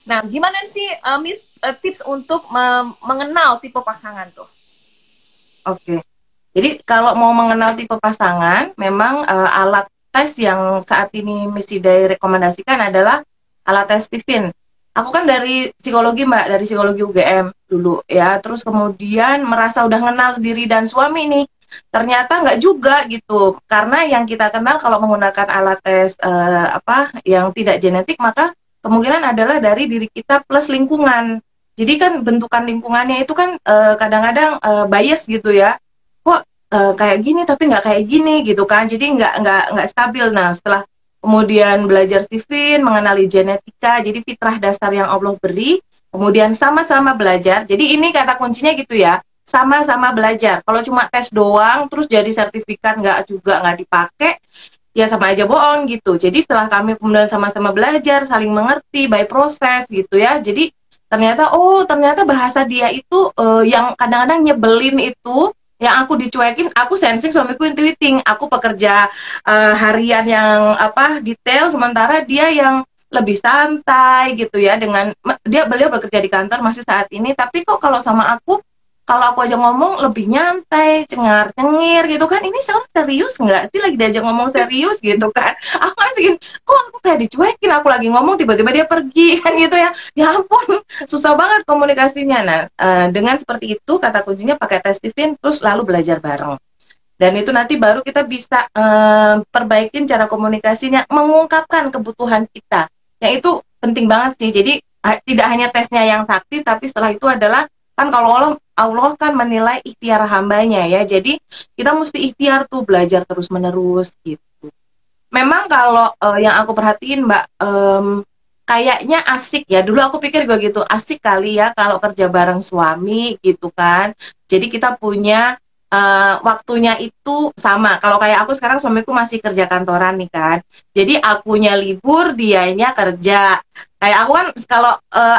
Nah, gimana sih Miss tips untuk mengenal tipe pasangan tuh? Oke. Jadi kalau mau mengenal tipe pasangan, memang alat tes yang saat ini Miss Hidai rekomendasikan adalah alat tes Stephen. Aku kan dari psikologi Mbak, dari psikologi UGM dulu ya. Terus kemudian merasa udah kenal diri dan suami nih. Ternyata nggak juga gitu. Karena yang kita kenal kalau menggunakan alat tes apa yang tidak genetik, maka kemungkinan adalah dari diri kita plus lingkungan. Jadi kan bentukan lingkungannya itu kan kadang-kadang bias gitu ya. Kok kayak gini tapi nggak kayak gini gitu kan, jadi nggak stabil. Nah, setelah kemudian belajar Stephen, mengenali genetika, jadi fitrah dasar yang Allah beri, kemudian sama-sama belajar. Jadi ini kata kuncinya gitu ya, sama-sama belajar. Kalau cuma tes doang terus jadi sertifikat nggak juga nggak dipakai, ya sama aja bohong gitu. Jadi setelah kami kemudian sama-sama belajar, saling mengerti by proses gitu ya. Jadi ternyata ternyata bahasa dia itu yang kadang-kadang nyebelin itu, yang aku dicuekin, aku sensing, suamiku intuiting. Aku pekerja harian yang apa detail, sementara dia yang lebih santai gitu ya. Dengan beliau bekerja di kantor masih saat ini, tapi kok kalau aku aja ngomong lebih nyantai, cengar cengir gitu kan. Ini sekarang serius nggak sih, lagi diajak ngomong serius gitu kan. Aku masukin, kok aku kayak dicuekin, aku lagi ngomong tiba-tiba dia pergi kan gitu ya. Ya ampun, susah banget komunikasinya. Nah, dengan seperti itu kata kuncinya pakai tes Stephen, terus lalu belajar bareng. Dan itu nanti baru kita bisa perbaikin cara komunikasinya, mengungkapkan kebutuhan kita. Yang itu penting banget sih. Jadi tidak hanya tesnya yang sakti, tapi setelah itu adalah, kan kalau Allah kan menilai ikhtiar hambanya ya. Jadi kita mesti ikhtiar tuh, belajar terus-menerus gitu. Memang kalau yang aku perhatiin Mbak, kayaknya asik ya. Dulu aku pikir gue gitu, asik kali ya kalau kerja bareng suami gitu kan. Jadi kita punya waktunya itu sama. Kalau kayak aku sekarang, suamiku masih kerja kantoran nih kan. Jadi akunya libur, dianya kerja. Kayak aku kan kalau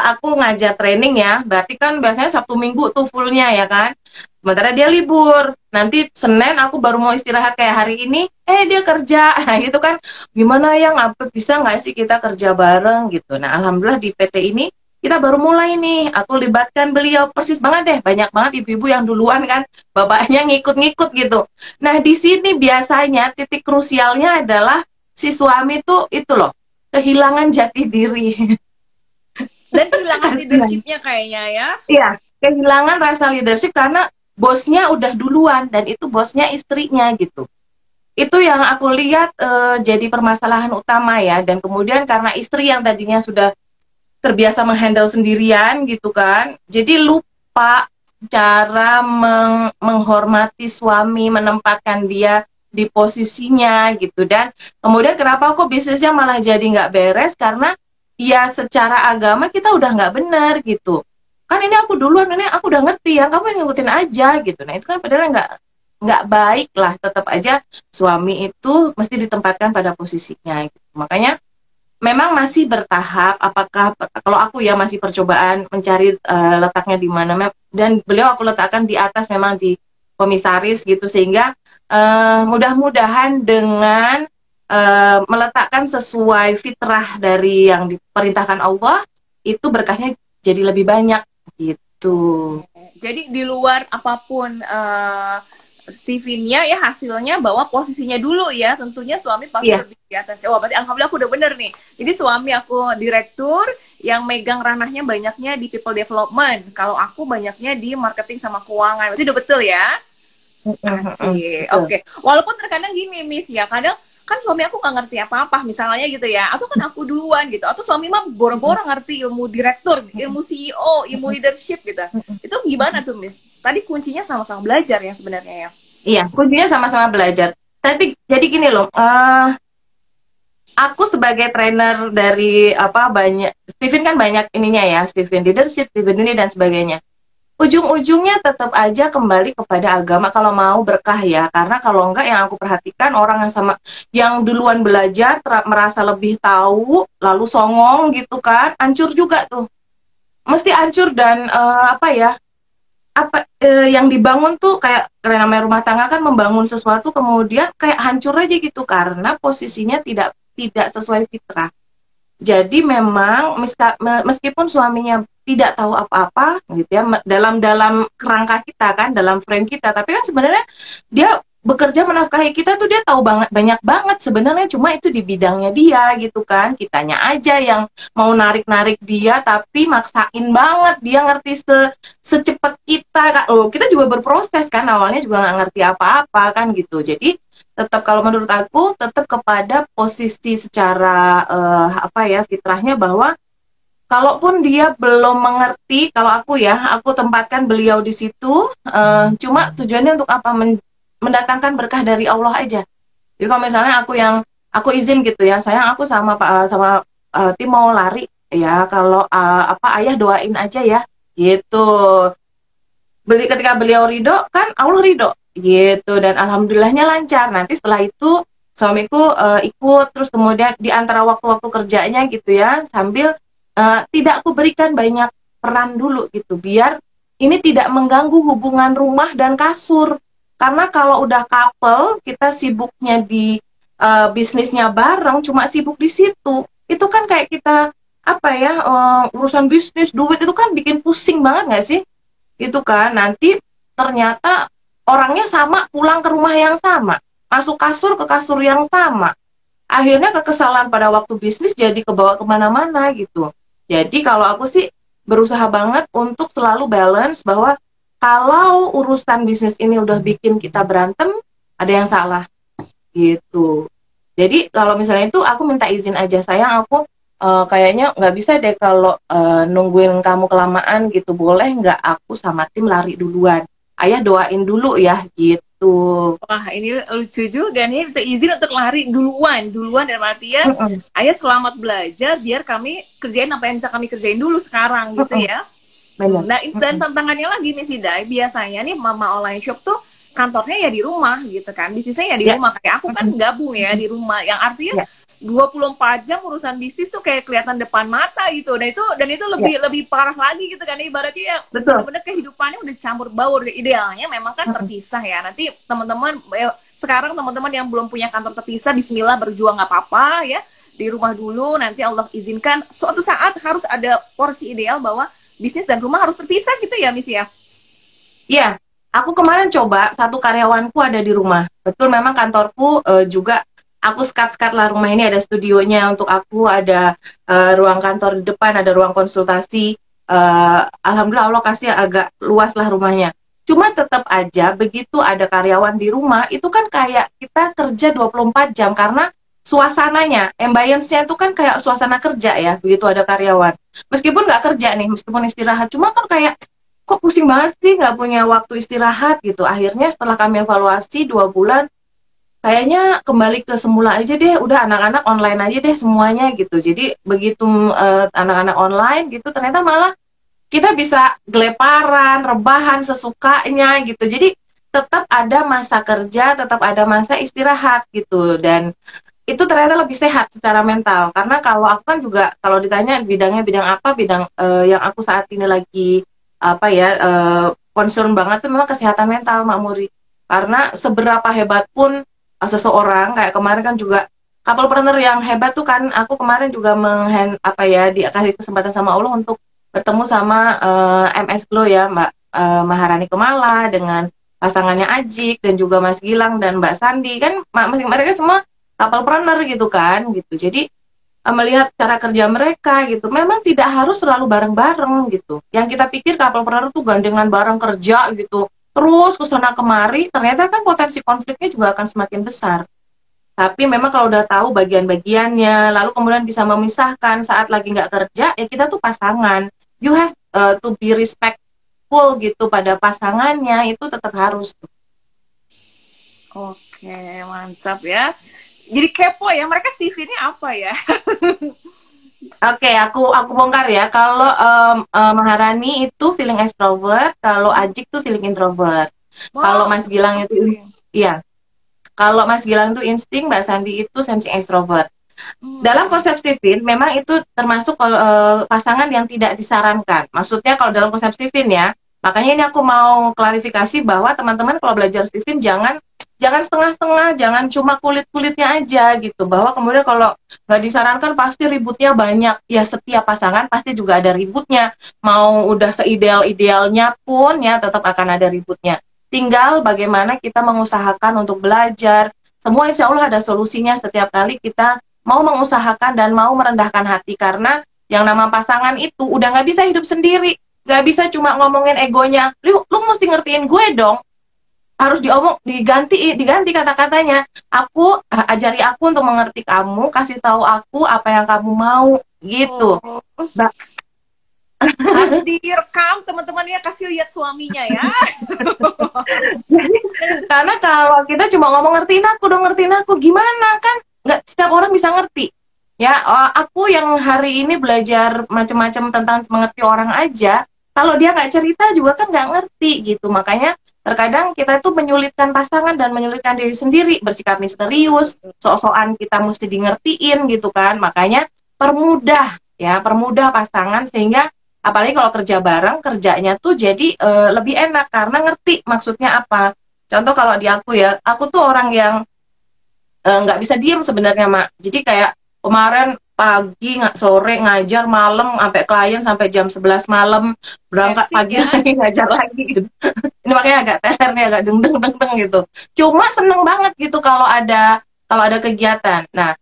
aku ngajar training ya, berarti kan biasanya Sabtu Minggu tuh fullnya ya kan. Sementara dia libur. Nanti Senin aku baru mau istirahat kayak hari ini, dia kerja. Nah gitu kan, gimana ya, ngapa bisa nggak sih kita kerja bareng gitu. Nah alhamdulillah di PT ini kita baru mulai nih, aku libatkan beliau persis banget deh, banyak banget ibu-ibu yang duluan kan, bapaknya ngikut-ngikut gitu. Nah di sini biasanya titik krusialnya adalah si suami tuh itu loh, kehilangan jati diri. Dan kehilangan Kasihan. leadershipnya kayaknya ya. Iya, kehilangan rasa leadership karena bosnya udah duluan dan itu bosnya istrinya gitu. Itu yang aku lihat jadi permasalahan utama ya. Dan kemudian karena istri yang tadinya sudah terbiasa menghandle sendirian gitu kan, jadi lupa cara menghormati suami, menempatkan dia di posisinya gitu. Dan kemudian kenapa kok bisnisnya malah jadi nggak beres, karena ya secara agama kita udah nggak benar gitu. Kan ini aku duluan, ini aku udah ngerti ya, kamu yang ngikutin aja gitu. Nah itu kan padahal nggak baik lah. Tetap aja suami itu mesti ditempatkan pada posisinya gitu. Makanya memang masih bertahap, apakah kalau aku ya masih percobaan mencari letaknya di mana. Dan beliau aku letakkan di atas, memang di komisaris gitu, sehingga mudah-mudahan dengan meletakkan sesuai fitrah dari yang diperintahkan Allah, itu berkahnya jadi lebih banyak gitu. Jadi di luar apapun Stevennya ya hasilnya bahwa posisinya dulu ya, tentunya suami pasti Iya, lebih di atas. Oh berarti alhamdulillah aku udah bener nih. Jadi suami aku direktur yang megang ranahnya banyaknya di people development. Kalau aku banyaknya di marketing sama keuangan. Berarti udah betul ya? Asik. betul. Oke. Walaupun terkadang gini, Miss ya. Kadang kan suami aku nggak ngerti apa-apa, misalnya gitu ya. Atau kan aku duluan gitu. Atau suami mah boro-boro ngerti ilmu direktur, ilmu CEO, ilmu leadership gitu. Itu gimana tuh, Miss? Tadi kuncinya sama-sama belajar ya sebenarnya ya. Iya, kuncinya sama-sama belajar. Tapi jadi gini loh, aku sebagai trainer dari apa, banyak Steven kan banyak ininya ya, Steven leadership, Steven ini dan sebagainya. Ujung-ujungnya tetap aja kembali kepada agama kalau mau berkah ya. Karena kalau enggak, yang aku perhatikan orang yang duluan belajar merasa lebih tahu lalu songong gitu kan, hancur juga tuh. Mesti hancur. Dan apa ya? Yang dibangun tuh kayak namanya rumah tangga kan, membangun sesuatu kemudian kayak hancur aja gitu karena posisinya tidak sesuai fitrah. Jadi memang meskipun suaminya tidak tahu apa-apa gitu ya, dalam dalam kerangka kita kan, dalam frame kita, tapi kan sebenarnya dia bekerja menafkahi kita tuh dia tahu banget, banyak banget sebenarnya, cuma itu di bidangnya dia gitu kan. Kitanya aja yang mau narik-narik dia tapi maksain banget dia ngerti secepat kita kan. Oh, kita juga berproses kan, awalnya juga nggak ngerti apa-apa kan gitu. Jadi tetap kalau menurut aku tetap kepada posisi secara apa ya, fitrahnya, bahwa kalaupun dia belum mengerti, kalau aku ya, aku tempatkan beliau di situ, cuma tujuannya untuk apa? Mendatangkan berkah dari Allah aja. Jadi kalau misalnya aku izin gitu ya, sayang aku sama tim mau lari ya, kalau apa ayah doain aja ya, gitu. Ketika beliau ridho kan Allah ridho gitu, dan alhamdulillahnya lancar. Nanti setelah itu suamiku ikut, terus kemudian di antara waktu-waktu kerjanya gitu ya, sambil tidak aku berikan banyak peran dulu gitu, biar ini tidak mengganggu hubungan rumah dan kasur. Karena kalau udah couple, kita sibuknya di bisnisnya bareng, cuma sibuk di situ, itu kan kayak kita apa ya, urusan bisnis, duit itu kan bikin pusing banget nggak sih? Gitu kan, nanti ternyata orangnya sama, pulang ke rumah yang sama, masuk kasur ke kasur yang sama, akhirnya kekesalan pada waktu bisnis jadi kebawa kemana-mana gitu. Jadi kalau aku sih berusaha banget untuk selalu balance, bahwa kalau urusan bisnis ini udah bikin kita berantem, ada yang salah gitu. Jadi kalau misalnya itu aku minta izin aja, sayang aku kayaknya nggak bisa deh kalau nungguin kamu kelamaan gitu, boleh nggak aku sama tim lari duluan, ayah doain dulu ya gitu. Wah, ini lucu juga nih, minta izin untuk lari duluan dalam artian ayah selamat belajar biar kami kerjain apa yang bisa kami kerjain dulu sekarang gitu ya. Nah, dan tantangannya lagi nih sih Dai, biasanya nih mama online shop tuh kantornya ya di rumah gitu kan, bisnisnya ya di rumah, kayak aku kan gabung ya di rumah, yang artinya 24 jam urusan bisnis tuh kayak kelihatan depan mata gitu. Dan itu lebih parah lagi gitu kan, ibaratnya ya benar-benar kehidupannya udah campur baur. Idealnya memang kan terpisah ya. Nanti teman-teman sekarang teman-teman yang belum punya kantor terpisah, bismillah, berjuang nggak apa-apa ya, di rumah dulu. Nanti Allah izinkan suatu saat harus ada porsi ideal bahwa bisnis dan rumah harus terpisah gitu ya, Miss ya. Iya, aku kemarin coba, satu karyawanku ada di rumah. Betul, memang kantorku juga aku sekat-sekat lah, rumah ini ada studionya untuk aku, ada ruang kantor di depan, ada ruang konsultasi. Alhamdulillah Allah kasih agak luas lah rumahnya. Cuma tetap aja begitu ada karyawan di rumah, itu kan kayak kita kerja 24 jam, karena suasananya, ambience-nya itu kan kayak suasana kerja ya, begitu ada karyawan. Meskipun nggak kerja nih, meskipun istirahat, cuma kan kayak kok pusing banget sih nggak punya waktu istirahat gitu. Akhirnya setelah kami evaluasi 2 bulan, kayaknya kembali ke semula aja deh, udah anak-anak online aja deh semuanya gitu. Jadi begitu anak-anak online gitu, ternyata malah kita bisa geleparan, rebahan sesukanya gitu. Jadi tetap ada masa kerja, tetap ada masa istirahat gitu, dan itu ternyata lebih sehat secara mental. Karena kalau aku kan juga, kalau ditanya bidangnya bidang apa, bidang yang aku saat ini lagi apa ya, concern banget tuh memang kesehatan mental, Mak Muri. Karena seberapa hebat pun seseorang, kayak kemarin kan juga couplepreneur yang hebat tuh kan, aku kemarin juga apa ya, dikasih kesempatan sama Allah untuk bertemu sama MS Glow ya, Mbak Maharani Kemala dengan pasangannya Ajik, dan juga Mas Gilang dan Mbak Sandi kan, mereka semua couplepreneur gitu kan gitu. Jadi melihat cara kerja mereka gitu, memang tidak harus selalu bareng-bareng gitu. Yang kita pikir couplepreneur tuh gandengan bareng kerja gitu, terus kesana kemari, ternyata kan potensi konfliknya juga akan semakin besar. Tapi memang kalau udah tahu bagian-bagiannya, lalu kemudian bisa memisahkan saat lagi nggak kerja, ya kita tuh pasangan. You have to be respectful gitu pada pasangannya, itu tetap harus. Oke, mantap ya. Jadi kepo ya, mereka CV-nya apa ya? Oke, aku bongkar ya. Kalau Maharani itu feeling extrovert, kalau Ajik tuh feeling introvert. Kalau Mas Gilang itu, iya. Kalau Mas Gilang itu insting, Mbak Sandi itu sensing extrovert. Dalam konsep Steven, memang itu termasuk pasangan yang tidak disarankan. Maksudnya kalau dalam konsep Steven ya, makanya ini aku mau klarifikasi bahwa teman-teman kalau belajar Steven jangan jangan setengah-setengah, jangan cuma kulit-kulitnya aja gitu. Bahwa kemudian kalau nggak disarankan pasti ributnya banyak. Ya setiap pasangan pasti juga ada ributnya. Mau udah seideal-idealnya pun ya tetap akan ada ributnya. Tinggal bagaimana kita mengusahakan untuk belajar. Semua insya Allah ada solusinya setiap kali kita mau mengusahakan dan mau merendahkan hati. Karena yang nama pasangan itu udah nggak bisa hidup sendiri. Nggak bisa cuma ngomongin egonya. Lu mesti ngertiin gue dong, harus diganti kata-katanya. Aku ajari aku untuk mengerti kamu, kasih tahu aku apa yang kamu mau gitu. Oh, harus direkam teman-teman ya, kasih lihat suaminya ya. Karena kalau kita cuma ngomong ngertiin aku, gimana kan? Nggak setiap orang bisa ngerti. Ya, aku yang hari ini belajar macam-macam tentang mengerti orang aja, kalau dia nggak cerita juga kan nggak ngerti gitu. Makanya terkadang kita itu menyulitkan pasangan dan menyulitkan diri sendiri, bersikap misterius, sok-sokan kita mesti di ngertiin gitu kan. Makanya permudah pasangan sehingga apalagi kalau kerja bareng, kerjanya tuh jadi lebih enak karena ngerti maksudnya apa. Contoh kalau di aku ya, aku tuh orang yang nggak bisa diem sebenarnya, Mak. Jadi kayak kemarin pagi, sore ngajar, malam sampai klien sampai jam 11 malam, berangkat pagi ya. lagi ngajar lagi gitu. Ini makanya agak teler nih, agak deng gitu. Cuma seneng banget gitu kalau ada kegiatan. Nah,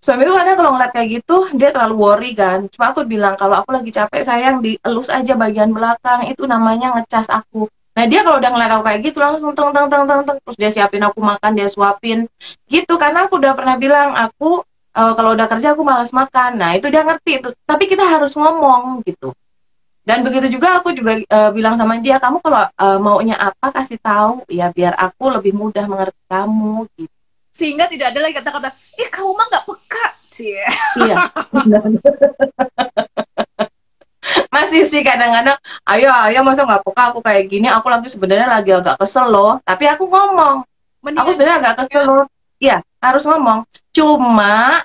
suami itu kadang kalau ngeliat kayak gitu, dia terlalu worry kan. Cuma aku bilang, kalau aku lagi capek sayang, dielus aja bagian belakang, itu namanya ngecas aku. Nah dia kalau udah ngeliat aku kayak gitu, langsung teng, terus dia siapin aku makan, dia suapin, gitu. Karena aku udah pernah bilang, aku kalau udah kerja aku malas makan. Nah itu dia ngerti itu. Tapi kita harus ngomong gitu. Dan begitu juga aku juga bilang sama dia, kamu kalau maunya apa kasih tahu ya, biar aku lebih mudah mengerti kamu gitu. Sehingga tidak ada lagi kata-kata, kamu mah nggak peka sih. Iya. Masih sih kadang-kadang, ayo masa nggak peka aku kayak gini, aku lagi sebenarnya lagi agak kesel loh, tapi aku ngomong. Aku sebenarnya agak kesel loh. Iya, harus ngomong. Cuma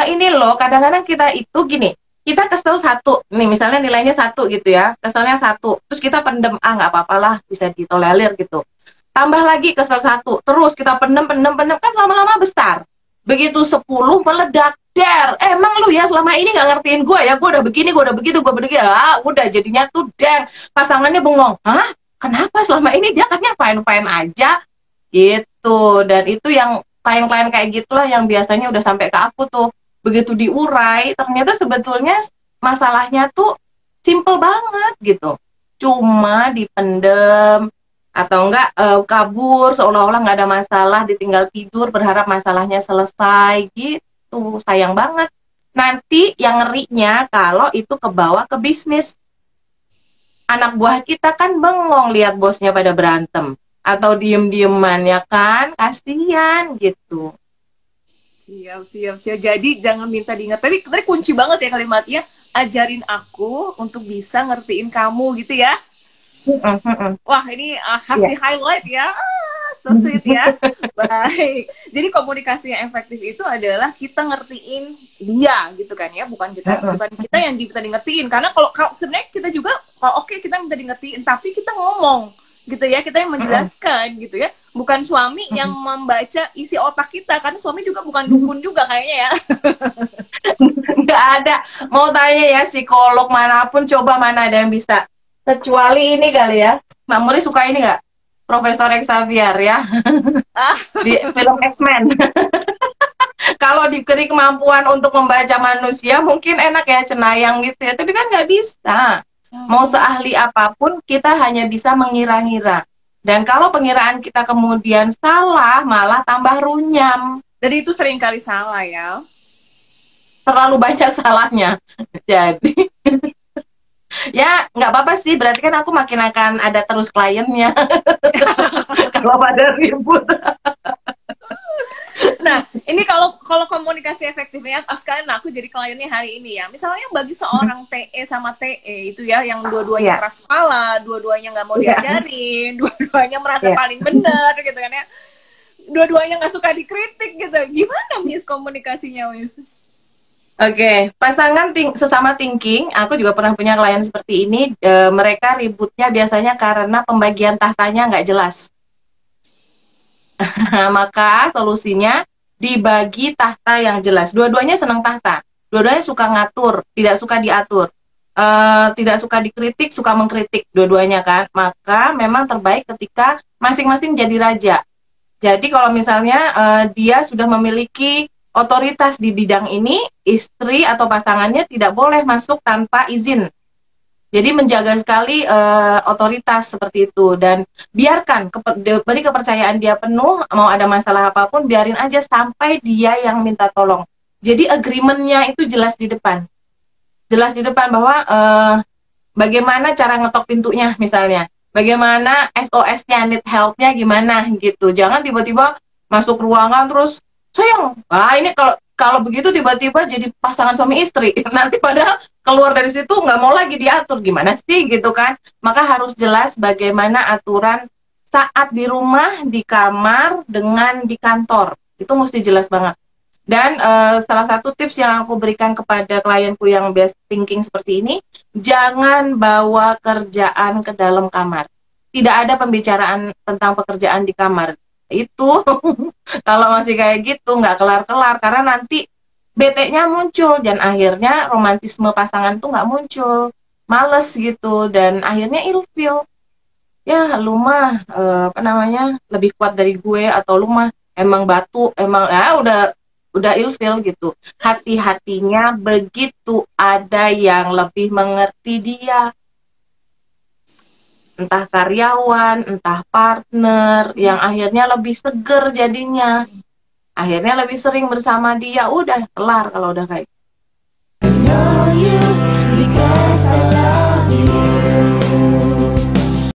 ini loh, kadang-kadang kita itu gini, kita kesel satu, nih misalnya nilainya 1 gitu ya, keselnya 1, terus kita pendem, nggak apa-apalah, bisa ditolerir gitu. Tambah lagi kesel 1, terus kita pendem, kan lama-lama besar. Begitu 10 meledak, emang lu ya selama ini nggak ngertiin gue ya, gue udah begini, gue udah begitu, gue begini, udah jadinya tuh pasangannya bengong, kenapa selama ini dia katanya fine-fine aja gitu. Dan itu yang klien-klien kayak gitulah yang biasanya udah sampai ke aku tuh, begitu diurai ternyata sebetulnya masalahnya tuh simple banget gitu, cuma dipendem atau enggak kabur seolah-olah nggak ada masalah, ditinggal tidur berharap masalahnya selesai gitu. Sayang banget. Nanti yang ngerinya kalau itu kebawa ke bisnis. Anak buah kita kan bengong lihat bosnya pada berantem atau diem-dieman ya kan, kasihan gitu. Siap. Jadi jangan minta diingat. Tadi kunci banget ya kalimatnya. Ajarin aku untuk bisa ngertiin kamu gitu ya. Wah ini harus di highlight ya. So sweet ya. Baik. Jadi komunikasi yang efektif itu adalah kita ngertiin dia gitu kan ya, bukan kita yang kita ngertiin. Karena kalau sebenarnya kita juga kalau kita minta ngertiin, tapi kita ngomong gitu ya, kita yang menjelaskan gitu ya, bukan suami yang membaca isi otak kita. Karena suami juga bukan dukun juga kayaknya ya. Nggak ada. Mau tanya ya psikolog manapun, coba mana ada yang bisa, kecuali ini kali ya, Mbak Muri suka ini nggak? Profesor Xavier ya, di film X-Men. Kalau diberi kemampuan untuk membaca manusia, mungkin enak ya, cenayang gitu ya. Tapi kan nggak bisa. Mau seahli apapun, kita hanya bisa mengira-ngira. Dan kalau pengiraan kita kemudian salah, malah tambah runyam. Dan itu sering kali salah ya. Terlalu banyak salahnya. Jadi ya nggak apa-apa sih, berarti kan aku makin akan ada terus kliennya kalau pada ribut. Nah ini kalau komunikasi efektifnya, sekalian aku jadi kliennya hari ini ya, misalnya bagi seorang TE sama TE itu ya, yang dua-duanya keras kepala, dua-duanya nggak mau diajarin, dua-duanya merasa paling benar gitu kan ya, dua-duanya nggak suka dikritik gitu, gimana Miss komunikasinya Miss? Oke, pasangan sesama thinking, aku juga pernah punya klien seperti ini. Mereka ributnya biasanya karena pembagian tahtanya nggak jelas. Maka solusinya dibagi tahta yang jelas. Dua-duanya senang tahta, dua-duanya suka ngatur, tidak suka diatur. Tidak suka dikritik, suka mengkritik dua-duanya kan. Maka memang terbaik ketika masing-masing jadi raja. Jadi kalau misalnya dia sudah memiliki otoritas di bidang ini, istri atau pasangannya tidak boleh masuk tanpa izin. Jadi menjaga sekali otoritas seperti itu, dan biarkan beri kepercayaan dia penuh. Mau ada masalah apapun biarin aja sampai dia yang minta tolong. Jadi agreement-nya itu jelas di depan. Jelas di depan bahwa bagaimana cara ngetok pintunya misalnya. Bagaimana SOS-nya, need help-nya gimana gitu. Jangan tiba-tiba masuk ruangan terus sayang. Ini kalau begitu tiba-tiba jadi pasangan suami istri. Nanti padahal keluar dari situ nggak mau lagi diatur, gimana sih gitu kan. Maka harus jelas bagaimana aturan saat di rumah, di kamar, dengan di kantor. Itu mesti jelas banget. Dan salah satu tips yang aku berikan kepada klienku yang best thinking seperti ini, jangan bawa kerjaan ke dalam kamar. Tidak ada pembicaraan tentang pekerjaan di kamar. Itu kalau masih kayak gitu nggak kelar-kelar, karena nanti bete-nya muncul dan akhirnya romantisme pasangan tuh nggak muncul, males gitu, dan akhirnya ilfeel. Ya lu mah apa namanya lebih kuat dari gue, atau lu mah emang batu, emang ya udah ilfeel gitu. Hati-hatinya begitu ada yang lebih mengerti dia, entah karyawan, entah partner, yang akhirnya lebih seger jadinya, akhirnya lebih sering bersama dia, udah kelar kalau udah kayak gitu.